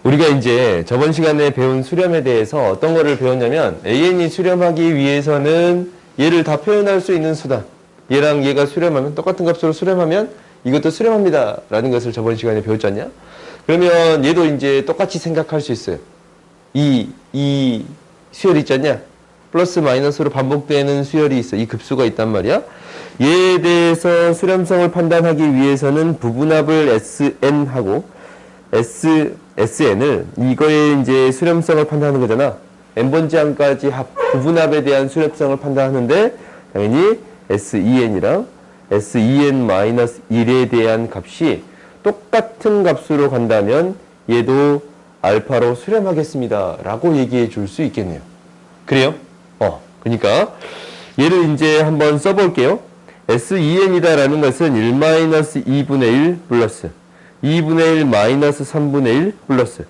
우리가 이제 저번 시간에 배운 수렴에 대해서 어떤 거를 배웠냐면 AN이 수렴하기 위해서는 얘를 다 표현할 수 있는 수단, 얘랑 얘가 수렴하면 똑같은 값으로 수렴하면 이것도 수렴합니다 라는 것을 저번 시간에 배웠지 않냐? 그러면 얘도 이제 똑같이 생각할 수 있어요. 이 수열이 있지 않냐? 플러스 마이너스로 반복되는 수열이 있어. 이 급수가 있단 말이야. 얘에 대해서 수렴성을 판단하기 위해서는 부분합을 SN하고 SN을 이거에 이제 수렴성을 판단하는 거잖아. n번째 항까지 부분합에 대한 수렴성을 판단하는데 당연히 SEN이랑 SEN-1에 대한 값이 똑같은 값으로 간다면 얘도 알파로 수렴하겠습니다 라고 얘기해 줄 수 있겠네요. 그래요? 그러니까 얘를 이제 한번 써볼게요. SEN이다 라는 것은 1-2분의 1 플러스 2분의 1 마이너스 3분의 1 플러스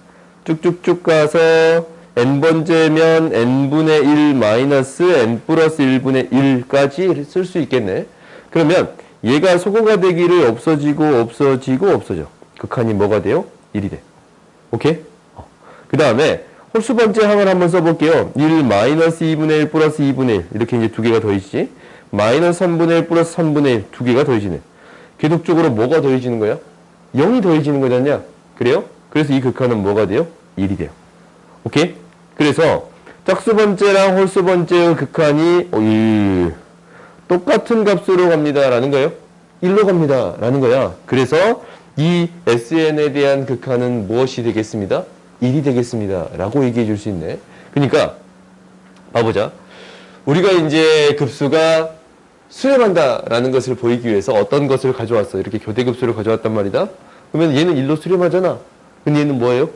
쭉쭉쭉 가서 n번째면 n분의 1 마이너스 n 플러스 1분의 1까지 쓸 수 있겠네. 그러면 얘가 소거가 되기를 없어져. 극한이 뭐가 돼요? 1이 돼. 오케이? 그 다음에 홀수 번째 항을 한번 써볼게요. 1 마이너스 2분의 1 플러스 2분의 1 이렇게 이제 두 개가 더해지지. 마이너스 3분의 1 플러스 3분의 1 두 개가 더해지네. 계속적으로 뭐가 더해지는 거야? 0이 더해지는 거잖냐? 그래요? 그래서 이 극한은 뭐가 돼요? 1이 돼요. 오케이? 그래서 짝수 번째랑 홀수 번째의 극한이 1 똑같은 값으로 갑니다 라는 거예요. 1로 갑니다 라는 거야. 그래서 이 SN에 대한 극한은 무엇이 되겠습니다? 1이 되겠습니다 라고 얘기해 줄 수 있네. 그러니까 봐보자. 우리가 이제 급수가 수렴한다 라는 것을 보이기 위해서 어떤 것을 가져왔어. 이렇게 교대급수를 가져왔단 말이다. 그러면 얘는 1로 수렴하잖아. 근데 얘는 뭐예요?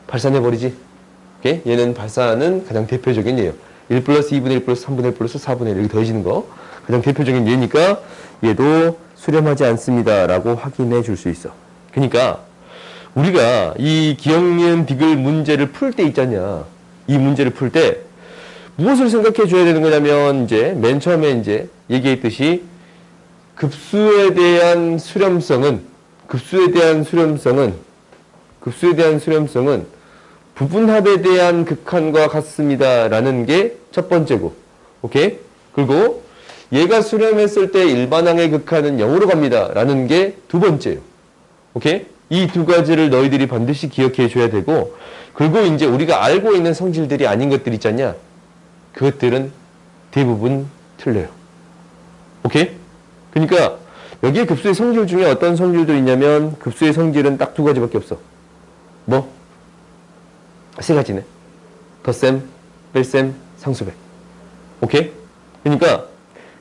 발산해버리지. 오케이? 얘는 발산은 가장 대표적인 예예요. 1 플러스 2분의 1 플러스 3분의 1 플러스 4분의 1 이렇게 더해지는 거. 가장 대표적인 예니까 얘도 수렴하지 않습니다 라고 확인해 줄 수 있어. 그러니까 우리가 이 기억, 니은, 디귿 문제를 풀 때 있잖냐. 이 문제를 풀 때 무엇을 생각해 줘야 되는 거냐면 이제 맨 처음에 이제 얘기했듯이 급수에 대한 수렴성은 부분합에 대한 극한과 같습니다 라는 게 첫 번째고. 오케이? 그리고 얘가 수렴했을 때 일반항의 극한은 0으로 갑니다 라는 게 두 번째예요. 오케이? 이 두 가지를 너희들이 반드시 기억해 줘야 되고, 그리고 이제 우리가 알고 있는 성질들이 아닌 것들 있잖냐. 그것들은 대부분 틀려요. 오케이? 그러니까 여기에 급수의 성질 중에 어떤 성질도 있냐면 급수의 성질은 딱 두 가지밖에 없어. 뭐? 세 가지네. 덧셈, 뺄셈, 상수배. 오케이? 그러니까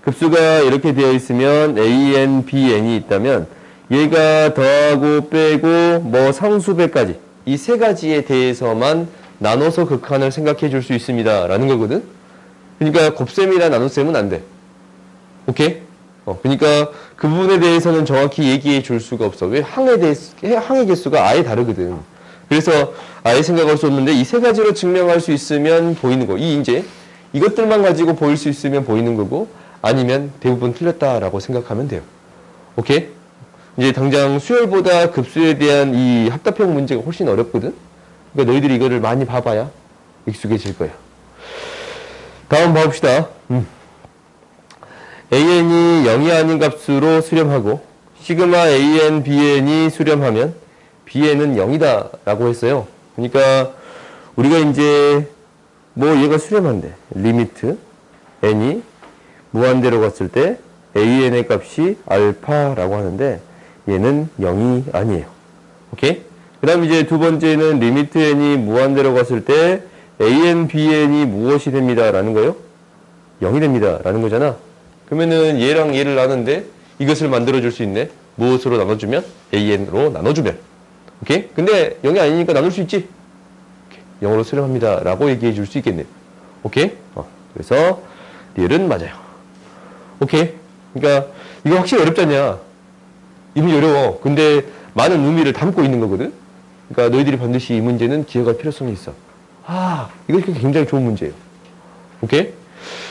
급수가 이렇게 되어 있으면 AN, BN이 있다면 얘가 더하고 빼고 뭐 상수배까지 이 세 가지에 대해서만 나눠서 극한을 생각해 줄 수 있습니다 라는 거거든. 그러니까 곱셈이나 나눗셈은 안 돼. 오케이? 그러니까 그 부분에 대해서는 정확히 얘기해 줄 수가 없어. 왜? 항의 개수가 아예 다르거든. 그래서 아예 생각할 수 없는데 이 세 가지로 증명할 수 있으면 보이는 거. 이것들만 가지고 보일 수 있으면 보이는 거고, 아니면 대부분 틀렸다라고 생각하면 돼요. 오케이? 이제 당장 수열보다 급수에 대한 이 합답형 문제가 훨씬 어렵거든? 그러니까 너희들이 이거를 많이 봐봐야 익숙해질 거야. 다음 봐봅시다. AN이 0이 아닌 값으로 수렴하고 시그마 AN, BN이 수렴하면 BN은 0이다 라고 했어요. 그러니까 우리가 이제 뭐 얘가 수렴한대. 리미트 n이 무한대로 갔을 때 AN의 값이 알파라고 하는데 얘는 0이 아니에요. 오케이? 그 다음 이제 두 번째는 리미트 n이 무한대로 갔을 때 AN, BN이 무엇이 됩니다 라는 거요? 0이 됩니다 라는 거잖아. 그러면은 얘랑 얘를 나누는데 이것을 만들어 줄 수 있네. 무엇으로 나눠주면? AN으로 나눠주면. 오케이? 근데 0이 아니니까 나눌 수 있지? 0으로 수렴합니다 라고 얘기해 줄 수 있겠네요. 오케이? 그래서 리을은 맞아요. 오케이? 그러니까 이거 확실히 어렵지 않냐? 이 문제 어려워. 근데 많은 의미를 담고 있는 거거든? 그러니까 너희들이 반드시 이 문제는 기억할 필요성이 있어. 이거 굉장히 좋은 문제예요. 오케이?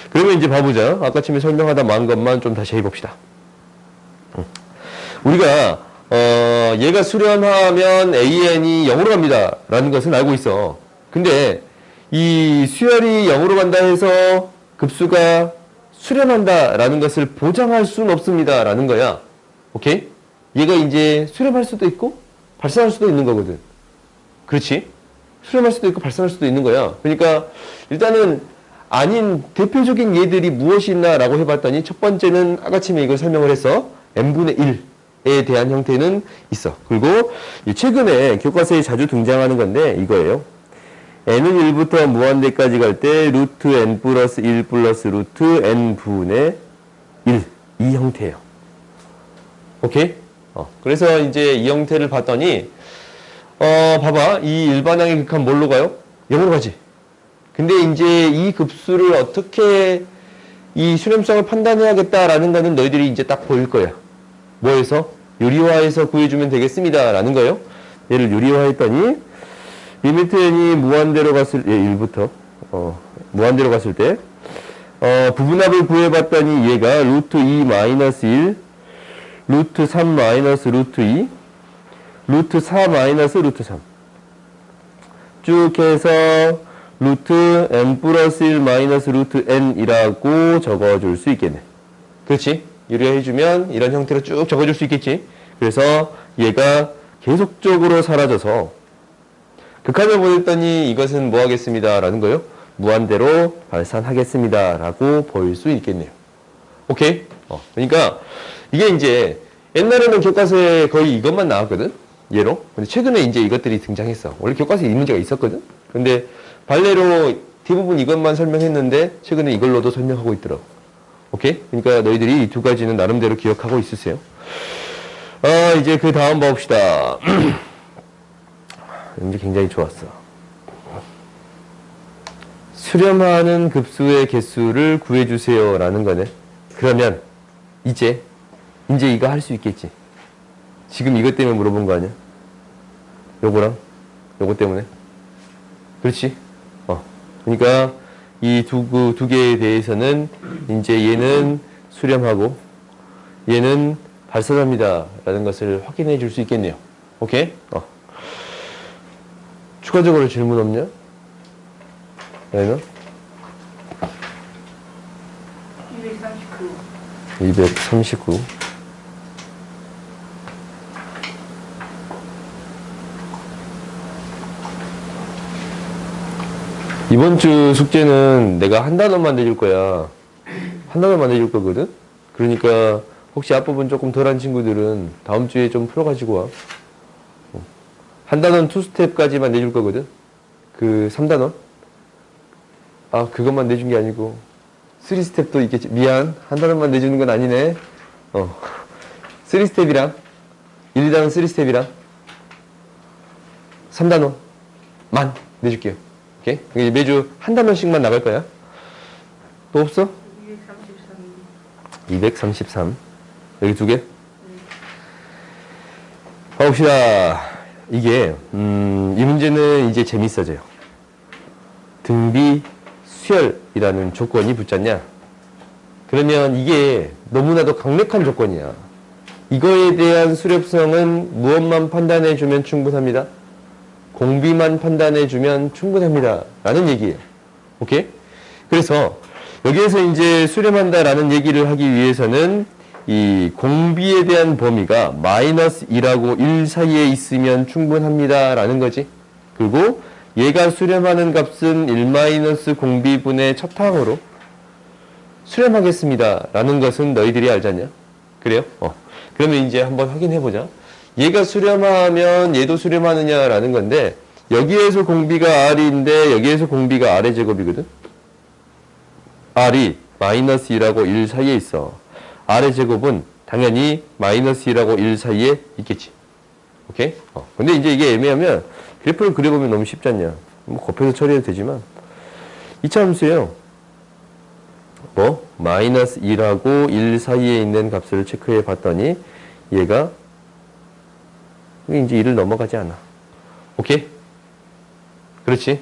그러면 이제 봐보자. 아까 처음에 설명하다 만 것만 좀 다시 해봅시다. 우리가 얘가 수렴하면 AN이 0으로 갑니다 라는 것은 알고 있어. 근데 이 수열이 0으로 간다 해서 급수가 수렴한다 라는 것을 보장할 수는 없습니다 라는 거야. 오케이? 얘가 이제 수렴할 수도 있고 발산할 수도 있는 거거든. 그렇지? 수렴할 수도 있고 발산할 수도 있는 거야. 그러니까 일단은 아닌 대표적인 예들이 무엇이 있나 라고 해봤더니 첫 번째는 아까쯤에 이걸 설명을 했어. n분의 1에 대한 형태는 있어. 그리고 최근에 교과서에 자주 등장하는 건데 이거예요. n은 1부터 무한대까지 갈 때 루트 n 플러스 1 플러스 루트 n분의 1 이 형태예요. 오케이? 그래서 이제 이 형태를 봤더니 봐봐. 이 일반항의 극한 뭘로 가요? 0으로 가지. 근데 이제 이 급수를 어떻게 이 수렴성을 판단해야겠다라는 거는 너희들이 이제 딱 보일 거야. 뭐해서? 유리화해서 구해주면 되겠습니다. 라는 거예요. 얘를 유리화했더니 리미트 n이 무한대로 갔을 1부터 무한대로 갔을 때 부분합을 구해봤더니 얘가 루트 2 마이너스 1 루트 3 마이너스 루트 2 루트 4 마이너스 루트 3 쭉 해서 루트 n 플러스 1 마이너스 루트 n이라고 적어줄 수 있겠네. 그렇지? 유리화해주면 이런 형태로 쭉 적어줄 수 있겠지. 그래서 얘가 계속적으로 사라져서 극한을 보냈더니 이것은 뭐 하겠습니다 라는 거요? 무한대로 발산하겠습니다 라고 보일 수 있겠네요. 오케이? 그러니까 이게 이제 옛날에는 교과서에 거의 이것만 나왔거든? 얘로. 근데 최근에 이제 이것들이 등장했어. 원래 교과서에 이 문제가 있었거든? 근데 발레로 대부분 이것만 설명했는데 최근에 이걸로도 설명하고 있더라고. 오케이? 그러니까 너희들이 이 두 가지는 나름대로 기억하고 있으세요. 이제 그 다음 봅시다. 이제 굉장히 좋았어. 수렴하는 급수의 개수를 구해주세요 라는 거네. 그러면 이제 이거 할 수 있겠지. 지금 이것 때문에 물어본 거 아니야? 요거랑 요거 때문에. 그렇지? 그러니까 이 두 개에 대해서는 이제 얘는 수렴하고 얘는 발산합니다 라는 것을 확인해 줄 수 있겠네요. 오케이? 추가적으로 질문 없냐? 얘는? 239. 이번 주 숙제는 내가 한 단원만 내줄 거야. 한 단원만 내줄 거거든? 그러니까 혹시 앞부분 조금 덜한 친구들은 다음 주에 좀 풀어가지고 와. 한 단원 2스텝까지만 내줄 거거든? 그 3단원? 그것만 내준 게 아니고 3스텝도 있겠지. 미안. 한 단원만 내주는 건 아니네. 3스텝이랑 1, 2단원 3스텝이랑 3단원만 내줄게요. 오케이? 매주 한 단원씩만 나갈 거야. 또 없어? 233. 여기 두 개? 가봅시다. 이게, 이 문제는 이제 재밌어져요. 등비 수열이라는 조건이 붙잖냐? 그러면 이게 너무나도 강력한 조건이야. 이거에 대한 수렴성은 무엇만 판단해주면 충분합니다. 공비만 판단해주면 충분합니다. 라는 얘기예요. 오케이? 그래서 여기에서 이제 수렴한다라는 얘기를 하기 위해서는 이 공비에 대한 범위가 마이너스 2하고 1 사이에 있으면 충분합니다. 라는 거지. 그리고 얘가 수렴하는 값은 1 마이너스 공비분의 첫 항으로 수렴하겠습니다. 라는 것은 너희들이 알잖냐? 그래요? 그러면 이제 한번 확인해보자. 얘가 수렴하면 얘도 수렴하느냐라는 건데 여기에서 공비가 R인데 여기에서 공비가 R의 제곱이거든? R이 마이너스 2하고 1 사이에 있어. R의 제곱은 당연히 마이너스 1하고 1 사이에 있겠지. 오케이? 근데 이제 이게 애매하면 그래프를 그려보면 너무 쉽지 않냐. 뭐 곱해서 처리해도 되지만 2차 함수예요. 마이너스 1하고 1 사이에 있는 값을 체크해 봤더니 얘가 이제 1을 넘어가지 않아. 오케이? 그렇지?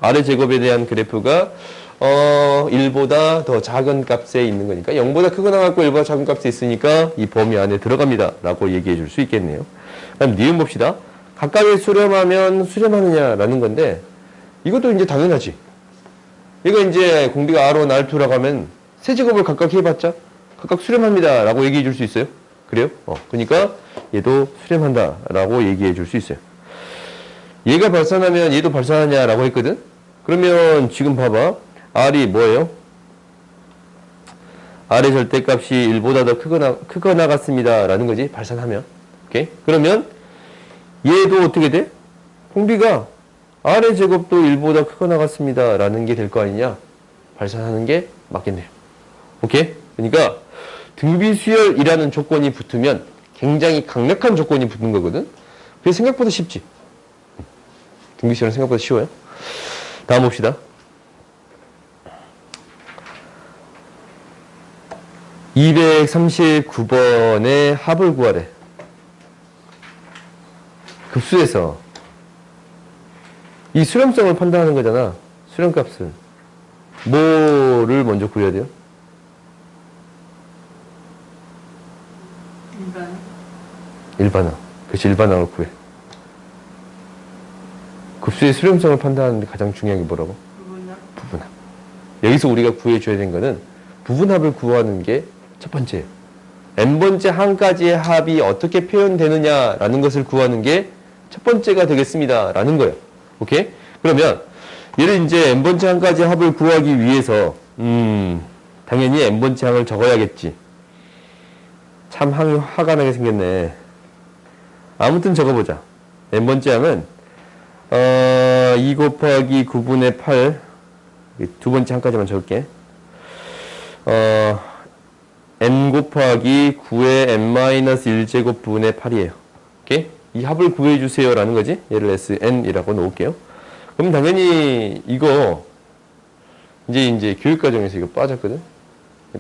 R의 제곱에 대한 그래프가 1보다 더 작은 값에 있는 거니까 0보다 크거나 같고 1보다 작은 값에 있으니까 이 범위 안에 들어갑니다 라고 얘기해 줄 수 있겠네요. 그럼 니은 봅시다. 각각을 수렴하면 수렴하느냐라는 건데 이것도 이제 당연하지. 이거 이제 공비가 R1, R2라고 하면 세 제곱을 각각 해봤자 각각 수렴합니다 라고 얘기해 줄 수 있어요. 그래요? 그러니까 얘도 수렴한다 라고 얘기해 줄 수 있어요. 얘가 발산하면 얘도 발산하냐 라고 했거든. 그러면 지금 봐봐. R이 뭐예요? R의 절대값이 1보다 더 크거나 같습니다 라는 거지. 발산하면. 오케이? 그러면 얘도 어떻게 돼? 공비가 R의 제곱도 1보다 크거나 같습니다 라는 게 될 거 아니냐? 발산하는 게 맞겠네요. 오케이? 그러니까 등비수열이라는 조건이 붙으면 굉장히 강력한 조건이 붙는 거거든. 그게 생각보다 쉽지. 등비수열은 생각보다 쉬워요. 다음 봅시다. 239번의 합을 구하래. 급수에서 이 수렴성을 판단하는 거잖아. 수렴값을. 뭐를 먼저 구해야 돼요? 일반항. 그렇지, 일반항을 구해. 급수의 수렴성을 판단하는데 가장 중요한 게 뭐라고? 부분합. 여기서 우리가 구해줘야 되는 거는 부분합을 구하는 게 첫 번째예요. n번째 항까지의 합이 어떻게 표현되느냐라는 것을 구하는 게 첫 번째가 되겠습니다. 라는 거예요. 오케이? 그러면 얘를 이제 n번째 항까지 합을 구하기 위해서 당연히 n번째 항을 적어야겠지. 참 항이 화가 나게 생겼네. 아무튼 적어보자. n번째 항은 2 곱하기 9분의 8 두 번째 항까지만 적을게. n 곱하기 9의 n-1제곱분의 8이에요. 오케이? 이 합을 구해주세요 라는 거지. 얘를 SN이라고 놓을게요. 그럼 당연히 이거 이제 교육과정에서 이거 빠졌거든?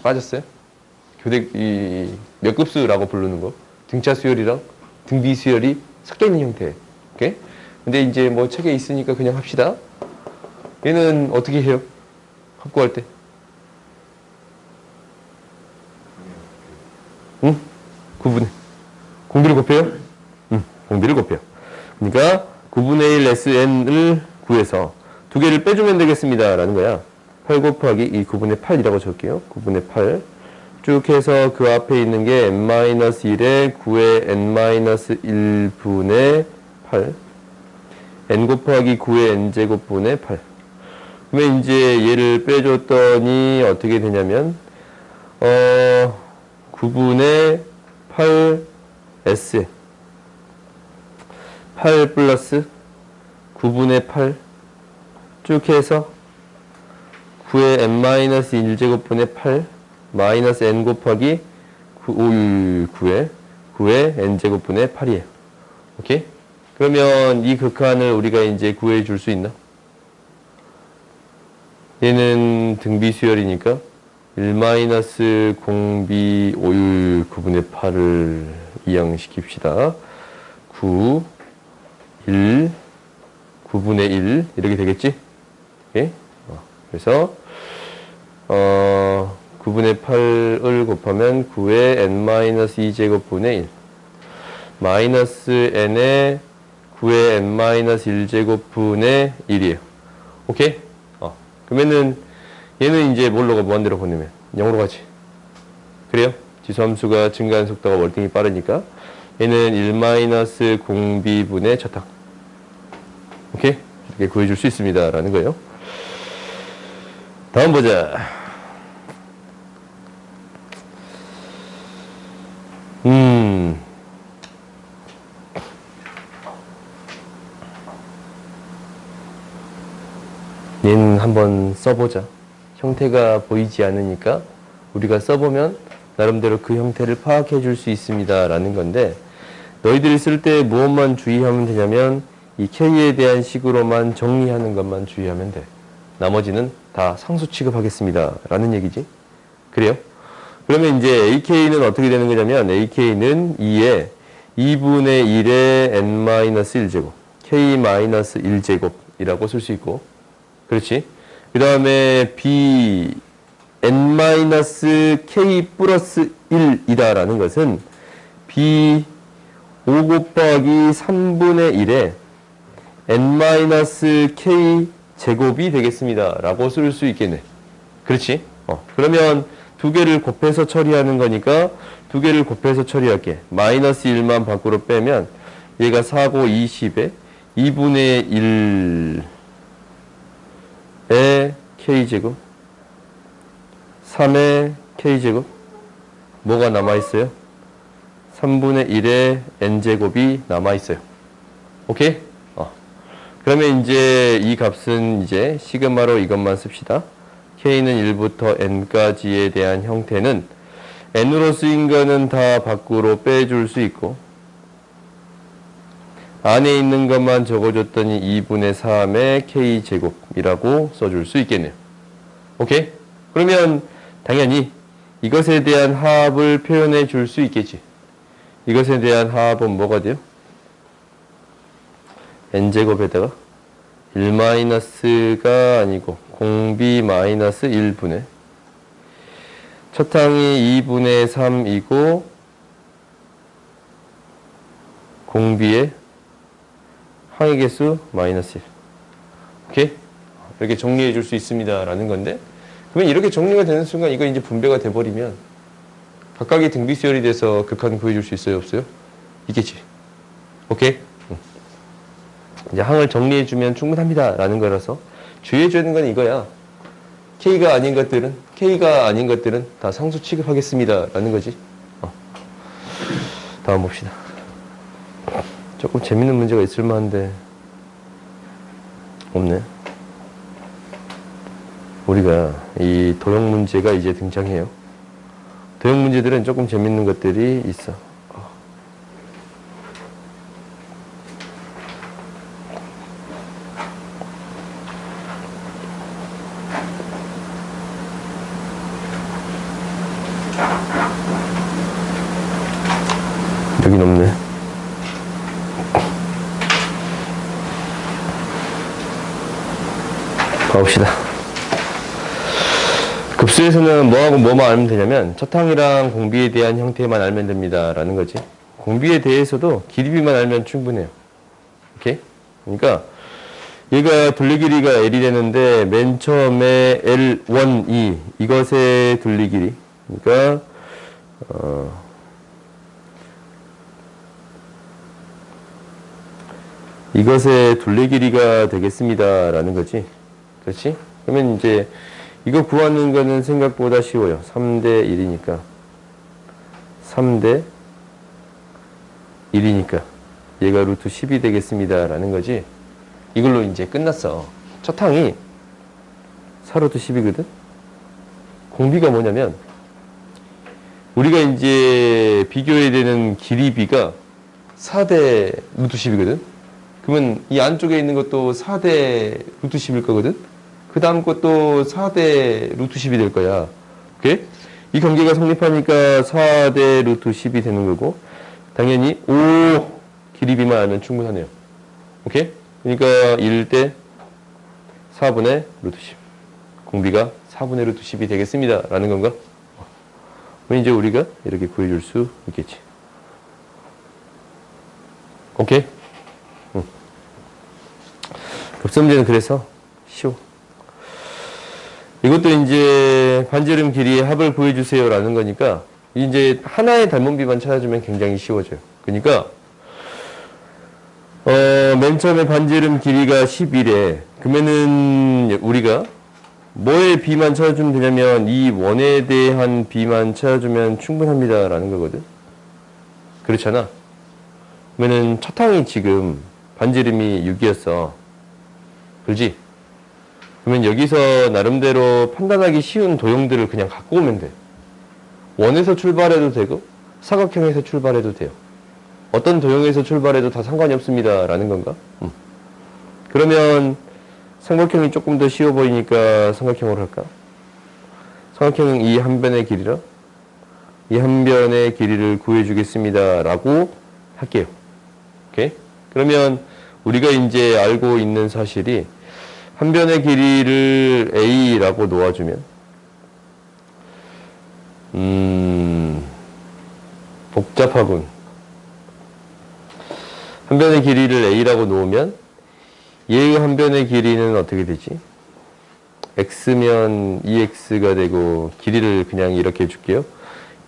빠졌어요? 몇 급수라고 부르는 거. 등차 수열이랑 등비 수열이 섞여 있는 형태. 오케이? 근데 이제 뭐 책에 있으니까 그냥 합시다. 얘는 어떻게 해요? 합 구할 때? 응? 9분의 공비를 곱해요? 응, 공비를 곱해요. 그러니까 9분의 1 SN을 구해서 두 개를 빼주면 되겠습니다 라는 거야. 8 곱하기 이 9분의 8이라고 적을게요. 9분의 8 쭉 해서 그 앞에 있는 게 n-1에 9의 n-1분의 8 n 곱하기 9의 n제곱분의 8. 그러면 이제 얘를 빼줬더니 어떻게 되냐면 9분의 8s 8 플러스 9분의 8 쭉 해서 9의 n-1제곱분의 8 마이너스 n 곱하기 9의 n제곱분의 8이에요. 오케이? 그러면 이 극한을 우리가 이제 구해 줄 수 있나? 얘는 등비수열이니까 1-0b 9분의 8을 이항시킵시다. 9, 1, 9분의 1 이렇게 되겠지? 오케이? 그래서 9분의 8을 곱하면 9의 n-2제곱분의 1 마이너스 n의 9의 n-1제곱분의 1이에요. 오케이? 그러면은 얘는 이제 뭘로 가? 무한대로 보내면 0으로 가지. 그래요? 지수함수가 증가하는 속도가 월등히 빠르니까 얘는 1-0b분의 저탁. 오케이? 이렇게 구해줄 수 있습니다 라는 거예요. 다음 보자. 얘는 한번 써보자. 형태가 보이지 않으니까 우리가 써보면 나름대로 그 형태를 파악해 줄 수 있습니다 라는 건데, 너희들이 쓸 때 무엇만 주의하면 되냐면 이 K에 대한 식으로만 정리하는 것만 주의하면 돼. 나머지는 다 상수 취급하겠습니다 라는 얘기지. 그래요? 그러면 이제 AK는 어떻게 되는 거냐면 AK는 2에 2분의 1의 n-1제곱 K-1제곱이라고 쓸 수 있고, 그렇지. 그 다음에 b n-k 플러스 1이다라는 것은 b 5 곱하기 3분의 1에 n-k 제곱이 되겠습니다. 라고 쓸 수 있겠네. 그렇지? 그러면 두 개를 곱해서 처리하는 거니까 두 개를 곱해서 처리할게. 마이너스 1만 밖으로 빼면 얘가 4고 20에 2분의 1의 k제곱 3의 k제곱 뭐가 남아있어요? 3분의 1의 n제곱이 남아있어요. 오케이? 그러면 이제 이 값은 이제 시그마로 이것만 씁시다. k는 1부터 n까지에 대한 형태는 n으로 쓰인 거는 다 밖으로 빼줄 수 있고 안에 있는 것만 적어줬더니 2분의 3의 k제곱이라고 써줄 수 있겠네요. 오케이? 그러면 당연히 이것에 대한 합을 표현해 줄 수 있겠지. 이것에 대한 합은 뭐가 돼요? n제곱에다가 1-가 아니고 공비 마이너스 1분의 첫 항이 2분의 3이고 공비의 항의 개수 마이너스 1. 오케이? 이렇게 정리해 줄 수 있습니다. 라는 건데 그러면 이렇게 정리가 되는 순간 이거 이제 분배가 돼버리면 각각의 등비수열이 돼서 극한 구해줄 수 있어요? 없어요? 있겠지. 오케이? 이제 항을 정리해주면 충분합니다. 라는 거라서 주의해줘야 되는 건 이거야. K가 아닌 것들은 다 상수 취급하겠습니다. 라는 거지. 다음 봅시다. 조금 재밌는 문제가 있을 만한데 없네. 우리가 이 도형 문제가 이제 등장해요. 도형 문제들은 조금 재밌는 것들이 있어. 여긴 없네. 가봅시다. 급수에서는 뭐하고 뭐만 알면 되냐면 첫 항이랑 공비에 대한 형태만 알면 됩니다. 라는 거지. 공비에 대해서도 길이비만 알면 충분해요. 오케이? 그러니까 얘가 둘레 길이가 L이 되는데 맨 처음에 L1, 2 이것의 둘레 길이 그러니까 이것의 둘레 길이가 되겠습니다. 라는 거지. 그렇지? 그러면 이제 이거 구하는 거는 생각보다 쉬워요. 3대 1이니까. 3대 1이니까. 얘가 루트 10이 되겠습니다. 라는 거지. 이걸로 이제 끝났어. 첫 항이 4루트 10이거든? 공비가 뭐냐면, 우리가 이제 비교해야 되는 길이비가 4대 루트 10이거든? 그러면 이 안쪽에 있는 것도 4대 루트 10일 거거든? 그 다음 것도 4대 루트 10이 될 거야. 오케이? 이 관계가 성립하니까 4대 루트 10이 되는 거고, 당연히 5 길이비만 알면 충분하네요. 오케이? 그러니까 1대 4분의 루트 10. 공비가 4분의 루트 10이 되겠습니다. 라는 건가? 그럼 이제 우리가 이렇게 구해줄 수 있겠지. 오케이? 급수문제는 그래서 쉬워. 이것도 이제 반지름 길이의 합을 구해주세요 라는 거니까 이제 하나의 닮은비만 찾아주면 굉장히 쉬워져요. 그러니까 맨 처음에 반지름 길이가 11에 그러면은 우리가 뭐의 비만 찾아주면 되냐면 이 원에 대한 비만 찾아주면 충분합니다 라는 거거든. 그렇잖아. 그러면은 첫 항이 지금 반지름이 6이었어. 그렇지? 그러면 여기서 나름대로 판단하기 쉬운 도형들을 그냥 갖고 오면 돼. 원에서 출발해도 되고 사각형에서 출발해도 돼요. 어떤 도형에서 출발해도 다 상관이 없습니다. 라는 건가? 그러면 삼각형이 조금 더 쉬워 보이니까 삼각형으로 할까? 삼각형은 이 한 변의 길이라 이 한 변의 길이를 구해주겠습니다. 라고 할게요. 오케이? 그러면 우리가 이제 알고 있는 사실이 한 변의 길이를 a라고 놓아주면 복잡하군. 한 변의 길이를 a라고 놓으면 얘의 한 변의 길이는 어떻게 되지? x면 2x가 되고 길이를 그냥 이렇게 해줄게요.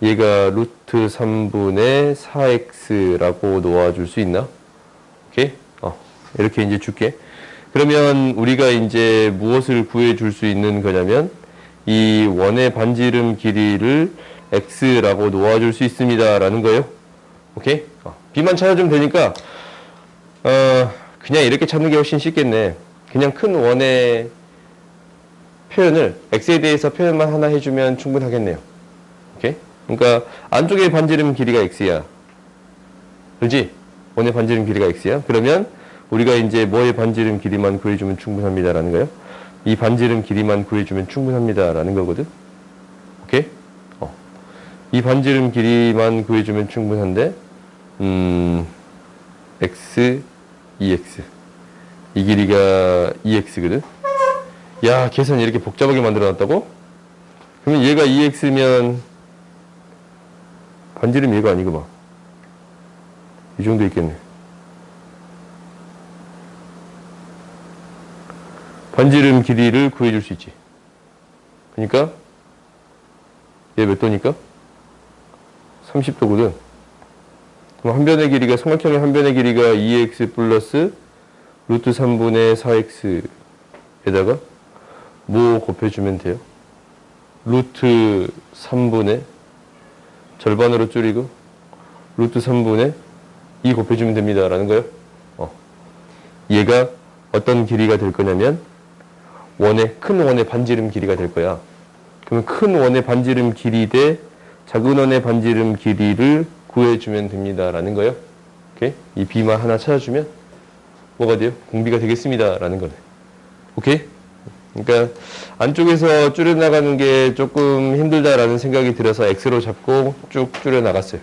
얘가 루트 3분의 4x라고 놓아줄 수 있나? 오케이? 이렇게 이제 줄게. 그러면 우리가 이제 무엇을 구해줄 수 있는 거냐면 이 원의 반지름 길이를 x라고 놓아줄 수 있습니다. 라는 거예요. 오케이? b만 찾아주면 되니까 그냥 이렇게 찾는 게 훨씬 쉽겠네. 그냥 큰 원의 표현을 x에 대해서 표현만 하나 해주면 충분하겠네요. 오케이? 그러니까 안쪽의 반지름 길이가 x야. 그렇지? 원의 반지름 길이가 x야. 그러면 우리가 이제 뭐의 반지름 길이만 구해주면 충분합니다라는 거예요. 이 반지름 길이만 구해주면 충분합니다라는 거거든. 오케이? 이 반지름 길이만 구해주면 충분한데 x, 2x 이 길이가 2x거든. 야, 계산 이렇게 복잡하게 만들어놨다고? 그러면 얘가 2x면 반지름 얘가 아니구만. 이 정도 있겠네. 반지름 길이를 구해줄 수 있지. 그러니까 얘 몇 도니까? 30도거든. 그럼 한 변의 길이가, 삼각형의 한 변의 길이가 2x 플러스 루트 3분의 4x에다가 뭐 곱해주면 돼요? 루트 3분의 절반으로 줄이고 루트 3분의 2 곱해주면 됩니다. 라는 거예요. 얘가 어떤 길이가 될 거냐면 큰 원의 반지름 길이가 될 거야. 그러면 큰 원의 반지름 길이 대 작은 원의 반지름 길이를 구해주면 됩니다. 라는 거예요. 오케이? 이 b만 하나 찾아주면 뭐가 돼요? 공비가 되겠습니다. 라는 거네. 오케이? 그러니까 안쪽에서 줄여나가는 게 조금 힘들다라는 생각이 들어서 x로 잡고 쭉 줄여나갔어요.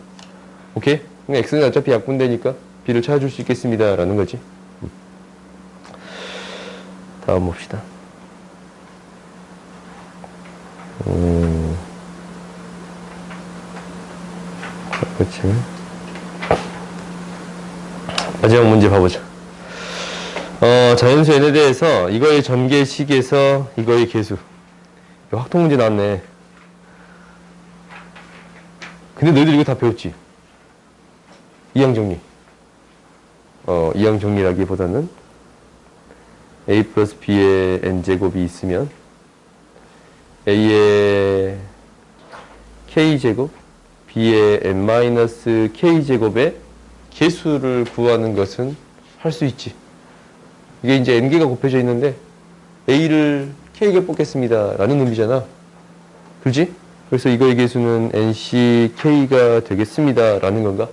오케이? x는 어차피 약분되니까 b를 찾아줄 수 있겠습니다. 라는 거지. 다음 봅시다. 그렇지. 마지막 문제 봐보자. 자연수 n에 대해서 이거의 전개식에서 이거의 계수. 확통 문제 나왔네. 근데 너희들 이거 다 배웠지? 이항 정리. 이항 정리라기보다는 a 플러스 b의 n제곱이 있으면 a의 k제곱, b의 n-k제곱의 계수를 구하는 것은 할 수 있지. 이게 이제 n개가 곱해져 있는데 a를 k에게 뽑겠습니다. 라는 의미잖아. 그렇지? 그래서 이거의 계수는 nck가 되겠습니다. 라는 건가?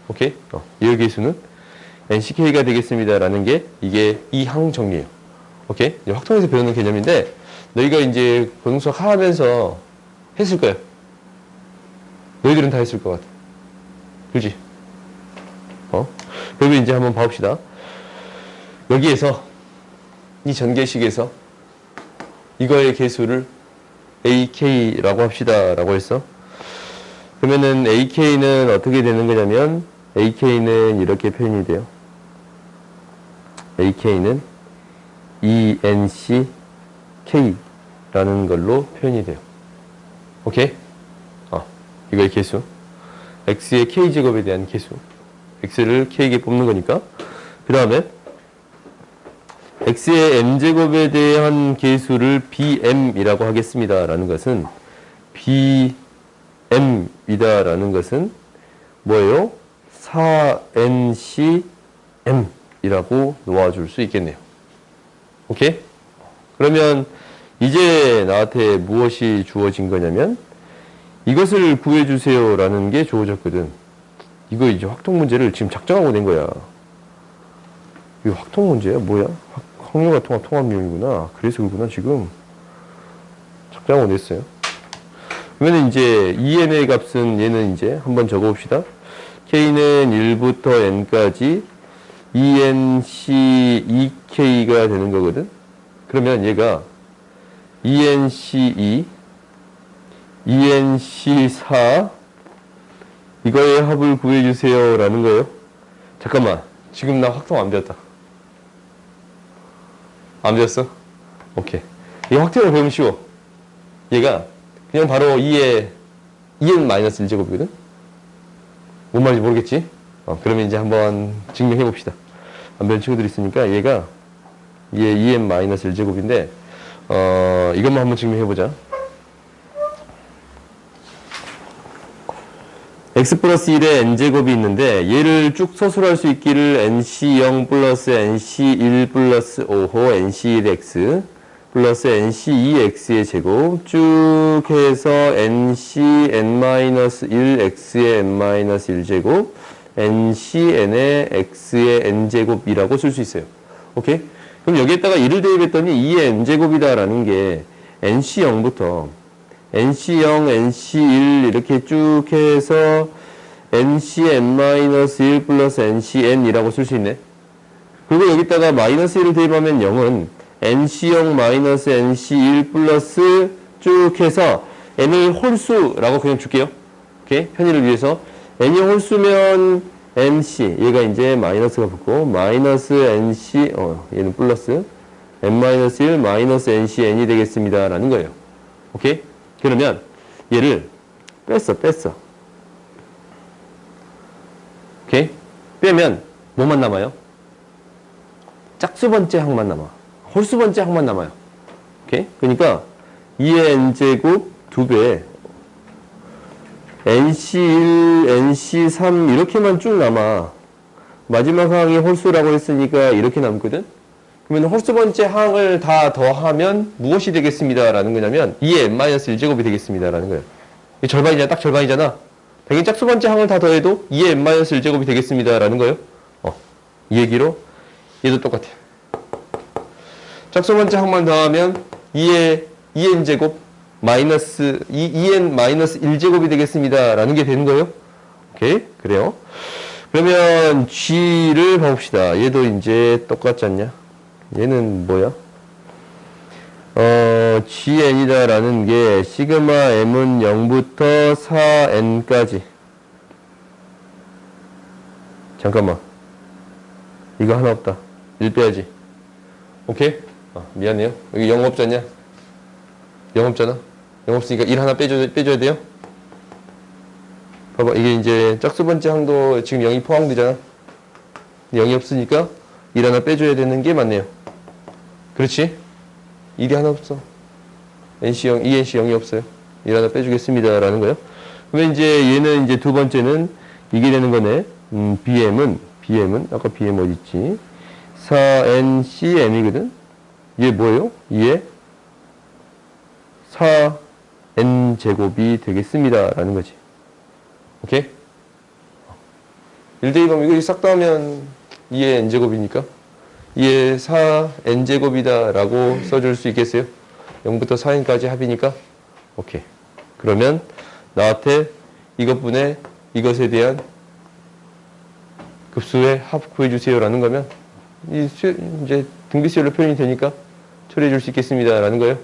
오케이? 이의 계수는 nck가 되겠습니다. 라는 게 이게 이항 정리예요. 오케이? 이제 확통에서 배우는 개념인데 너희가 이제 고등수학 하면서 했을 거야. 너희들은 다 했을 것 같아. 그렇지? 그러면 이제 한번 봐봅시다. 여기에서 이 전개식에서 이거의 계수를 ak라고 합시다 라고 했어. 그러면은 ak는 어떻게 되는 거냐면 ak는 이렇게 표현이 돼요. ak는 enck라는 걸로 표현이 돼요. 오케이? 이거의 계수. x의 k제곱에 대한 계수. x를 k에게 뽑는 거니까. 그 다음에 x의 m제곱에 대한 계수를 bm이라고 하겠습니다. 라는 것은 bm이다 라는 것은 뭐예요? 4ncm이라고 놓아줄 수 있겠네요. 오케이? 그러면 이제 나한테 무엇이 주어진 거냐면 이것을 구해주세요 라는 게 주어졌거든. 이거 이제 확통 문제를 지금 작정하고 낸 거야. 이거 확통 문제야? 뭐야? 확률과 통합률이구나. 그래서 그러구나, 지금. 작정하고 냈어요. 그러면 이제 EN의 값은 얘는 이제 한번 적어 봅시다. K는 1부터 N까지 ENC EK가 되는 거거든. 그러면 얘가 ENC2, ENC4 이거의 합을 구해주세요 라는 거예요. 잠깐만, 지금 나 확통 안 배웠다. 안 배웠어? 오케이. 이 확통을 배우면 쉬워. 얘가 그냥 바로 2의 2n-1제곱이거든? 뭔 말인지 모르겠지? 그러면 이제 한번 증명해 봅시다. 안 배운 친구들이 있으니까 얘가 2의 2n-1제곱인데 이것만 한번 증명해 보자. x 플러스 1에 n제곱이 있는데 얘를 쭉 서술할 수 있기를 nc0 플러스 nc1 플러스 5호 nc1x 플러스 nc2x의 제곱 쭉 해서 ncn-1x의 n-1제곱 ncn의 x의 n제곱이라고 쓸 수 있어요. 오케이? 그럼 여기에다가 1을 대입했더니 2의 n제곱이다 라는 게 nc0부터 nc0, nc1 이렇게 쭉 해서 ncn-1 플러스 ncn이라고 쓸 수 있네. 그리고 여기다가 마이너스 1을 대입하면 0은 nc0 마이너스 nc1 플러스 쭉 해서 n을 홀수라고 그냥 줄게요. 오케이? 편의를 위해서 n이 홀수면 nc 얘가 이제 마이너스가 붙고 마이너스 nc 얘는 플러스 n-1 마이너스 ncn이 되겠습니다 라는 거예요. 오케이? 그러면 얘를 뺐어. 오케이? 빼면 뭐만 남아요? 짝수 번째 항만 남아. 홀수 번째 항만 남아요. 오케이? 그러니까 2의 n제곱 2배 nc1, nc3 이렇게만 쭉 남아. 마지막 항이 홀수라고 했으니까 이렇게 남거든? 그러면 홀수 번째 항을 다 더하면 무엇이 되겠습니다 라는 거냐면 2의 n-1제곱이 되겠습니다 라는 거예요. 이 절반이잖아. 딱 절반이잖아. 당연히 짝수 번째 항을 다 더해도 2의 n-1제곱이 되겠습니다 라는 거예요. 이 얘기로 얘도 똑같아. 짝수 번째 항만 더하면 2의 2n제곱 마이너스 2n-1제곱이 되겠습니다 라는 게 되는 거예요. 오케이? 그래요. 그러면 g를 봐봅시다. 얘도 이제 똑같지 않냐? 얘는 뭐야? gn이다 라는 게 시그마 m은 0부터 4n까지. 잠깐만. 이거 하나 없다. 1 빼야지. 오케이? 미안해요. 여기 0 없잖냐? 0 없잖아? 0 없으니까 1 하나 빼줘야 돼요? 봐봐. 이게 이제 짝수 번째 항도 지금 0이 포함되잖아? 0이 없으니까 1 하나 빼줘야 되는 게 맞네요. 그렇지? 1이 하나 없어. NC0, ENC 0이 없어요. 1 하나 빼주겠습니다. 라는 거예요. 그러면 이제 얘는 이제 두 번째는 이게 되는 거네. BM은, 아까 BM 어딨지? 4NCM이거든? 얘 뭐예요? 얘 4N제곱이 되겠습니다. 라는 거지. 오케이? 1대2범 이거 싹 다 하면 2의 N제곱이니까 2의 4N제곱이다 라고 써줄 수 있겠어요? 0부터 4N까지 합이니까 오케이. 그러면 나한테 이것분의 이것에 대한 급수의 합 구해주세요 라는 거면 이제 등비수열로 표현이 되니까 처리해 줄 수 있겠습니다 라는 거예요.